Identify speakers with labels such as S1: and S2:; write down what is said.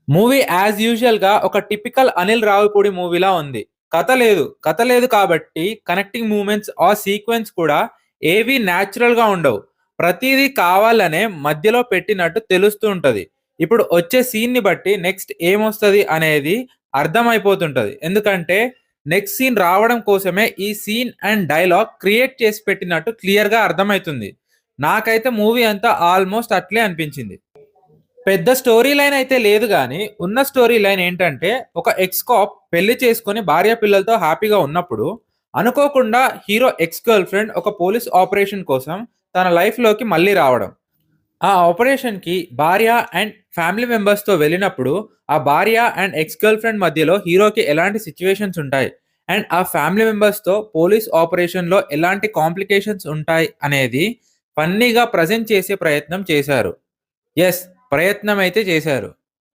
S1: Movie as యూజువల్‌గా ఒక typical 'Anil Ravipudi' మూవీలా ఉంది. కథ లేదు కాబట్టి కనెక్టింగ్ మూవ్‌మెంట్స్ ఆర్ సీక్వెన్స్ కూడా ఏవి న్యాచురల్‌గా ఉండవు. ప్రతీదీ కావాలనే మధ్యలో పెట్టినట్టు తెలుస్తూ ఉంటది. ఇప్పుడు వచ్చే సీన్‌ని బట్టి నెక్స్ట్ ఏమొస్తది అనేది అర్థమైపోతుంటది. ఎందుకంటే నెక్స్ట్ సీన్ రావడం కోసమే ఈ సీన్ అండ్ డైలాగ్ క్రియేట్ చేసి పెట్టినట్టు క్లియర్‌గా అర్థమైతుంది. నాకైతే మూవీ అంతా ఆల్‌మోస్ట్ అట్లే అనిపించింది. పెద్ద స్టోరీ లైన్ అయితే లేదు గానీ, ఉన్న స్టోరీ లైన్ ఏంటంటే, ఒక ఎక్స్ కాప్ పెళ్లి చేసుకొని భార్య పిల్లలతో హ్యాపీగా ఉన్నప్పుడు, అనుకోకుండా హీరో ఎక్స్ గర్ల్ ఫ్రెండ్ ఒక పోలీస్ ఆపరేషన్ కోసం తన లైఫ్‌లోకి మళ్ళీ రావడం. ఆ ఆపరేషన్‌కి భార్య అండ్ ఫ్యామిలీ మెంబర్స్‌తో వెళ్ళినప్పుడు, ఆ భార్య అండ్ ఎక్స్ గర్ల్ ఫ్రెండ్ మధ్యలో హీరోకి ఎలాంటి సిట్యుయేషన్స్ ఉంటాయి, అండ్ ఆ ఫ్యామిలీ మెంబర్స్‌తో పోలీస్ ఆపరేషన్‌లో ఎలాంటి కాంప్లికేషన్స్ ఉంటాయి అనేది ఫన్నీగా ప్రెజెంట్ చేసే ప్రయత్నం చేశారు. యెస్. ప్రయత్నమైతే చేశారు.